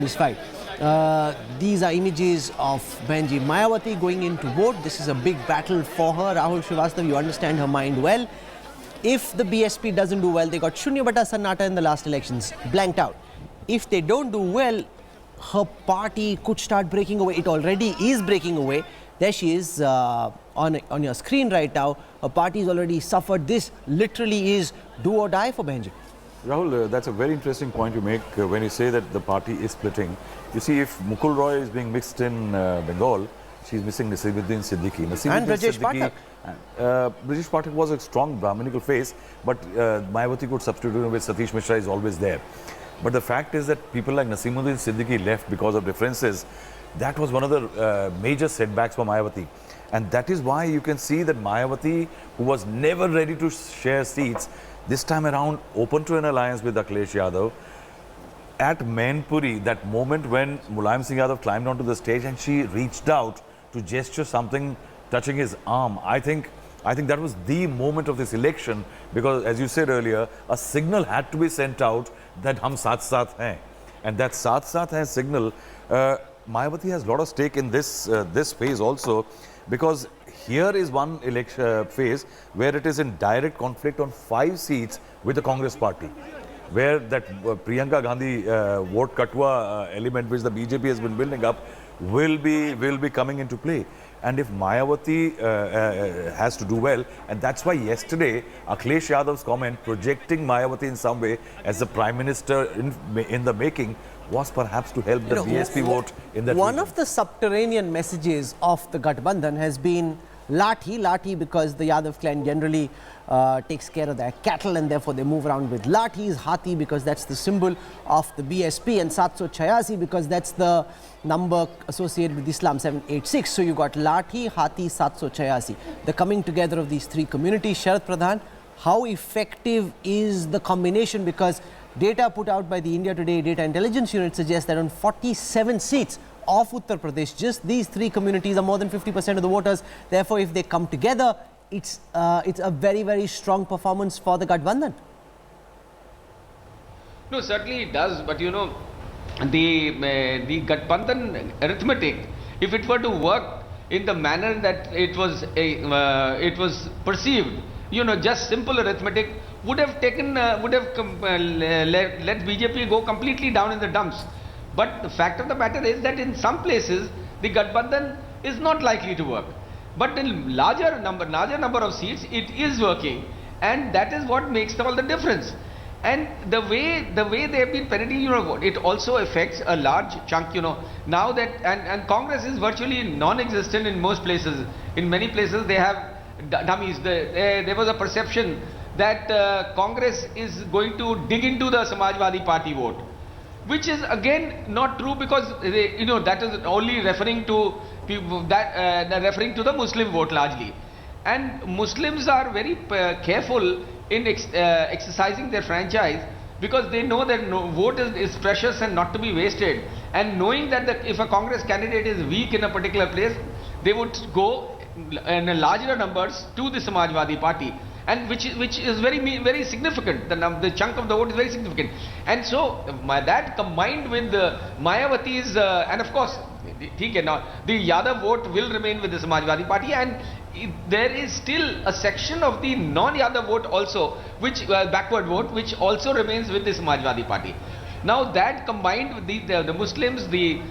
satisfied. These are images of Benji Mayawati going in to vote. This is a big battle for her. Rahul Srivastava, you understand her mind well. If the BSP doesn't do well, they got Shunya Bata Sannata in the last elections, blanked out. If they don't do well, her party could start breaking away. It already is breaking away. There she is on your screen right now. Her party has already suffered. This literally is do or die for Benji. Rahul, that's a very interesting point you make when you say that the party is splitting. You see, if Mukul Roy is being mixed in Bengal, she's missing Nasiruddin Siddiqui. And Brajesh Pathak. Brajesh Pathak was a strong Brahminical face, but Mayawati could substitute with Satish Mishra is always there. But the fact is that people like Nasiruddin Siddiqui left because of differences. That was one of the major setbacks for Mayawati. And that is why you can see that Mayawati, who was never ready to share seats, this time around open to an alliance with Akhilesh Yadav. At Mainpuri, that moment when Mulayam Singh Yadav climbed onto the stage and she reached out to gesture something touching his arm, I think that was the moment of this election, because as you said earlier, a signal had to be sent out that hum saath saath hain. And that saath saath hain signal, Mayawati has a lot of stake in this phase also, because here is one election phase where it is in direct conflict on 5 seats with the Congress party, where that Priyanka Gandhi vote katwa element which the BJP has been building up will be coming into play. And if Mayawati has to do well, and that's why yesterday Akhilesh Yadav's comment projecting Mayawati in some way as the Prime Minister in the making was perhaps to help the BSP vote in that One region. of the subterranean messages of the Gathbandhan has been Lathi because the Yadav clan generally takes care of their cattle and therefore they move around with lathis. Hathi because that's the symbol of the BSP, and 786 because that's the number associated with Islam, 786. So you got Lathi, Hathi, 786. The coming together of these 3 communities. Sharad Pradhan, how effective is the combination? Because data put out by the India Today Data Intelligence Unit suggests that on 47 seats of Uttar Pradesh, just these 3 communities are more than 50% of the voters. Therefore, if they come together, it's a very, very strong performance for the Gathbandhan. No, certainly it does. But you know, the Gathbandhan arithmetic, if it were to work in the manner that it was perceived, you know, just simple arithmetic would have taken let BJP go completely down in the dumps. But the fact of the matter is that in some places the Gathbandhan is not likely to work. But in larger number of seats, it is working, and that is what makes all the difference. And the way they have been penetrating, you know, it also affects a large chunk, you know. Now that and Congress is virtually non-existent in most places. In many places they have dummies. There was a perception that Congress is going to dig into the Samajwadi Party vote, which is again not true, because you know, that is only referring to people referring to the Muslim vote largely, and Muslims are very careful in exercising their franchise, because they know that vote is precious and not to be wasted, and knowing that if a Congress candidate is weak in a particular place, they would go in larger numbers to the Samajwadi Party. And which is very significant. The chunk of the vote is very significant, and so that combined with the Mayawati's and of course, the Yadav vote will remain with the Samajwadi Party, and there is still a section of the non-Yadav vote also, which backward vote, which also remains with the Samajwadi Party. Now that combined with the Muslims, the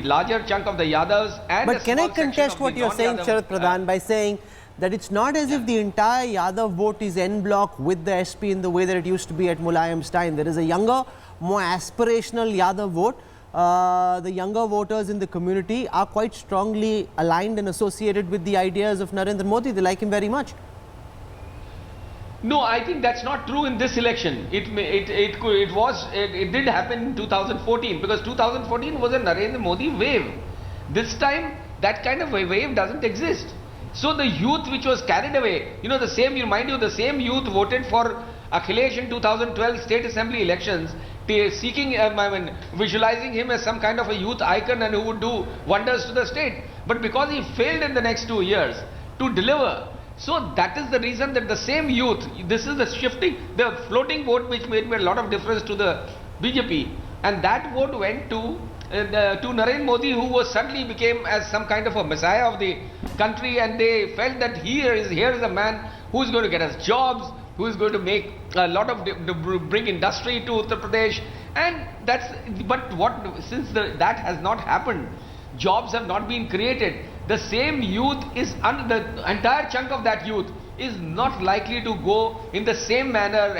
larger chunk of the Yadavs, and but can I contest what you're saying, Sharad Pradhan, by saying that it's not as if the entire Yadav vote is en bloc with the SP in the way that it used to be at Mulayam's time. There is a younger, more aspirational Yadav vote. The younger voters in the community are quite strongly aligned and associated with the ideas of Narendra Modi. They like him very much. No, I think that's not true in this election. It did happen in 2014, because 2014 was a Narendra Modi wave. This time, that kind of a wave doesn't exist. So the youth which was carried away, you know, the same youth voted for Akhilesh in 2012 state assembly elections, seeking, visualizing him as some kind of a youth icon and who would do wonders to the state. But because he failed in the next 2 years to deliver, so that is the reason that the same youth, this is the shifting, the floating vote which made a lot of difference to the BJP, and that vote went to to Narendra Modi, who was suddenly became as some kind of a messiah of the country, and they felt that here is a man who is going to get us jobs, who is going to make a lot of bring industry to Uttar Pradesh, and that has not happened, jobs have not been created. The same youth is the entire chunk of that youth is not likely to go in the same manner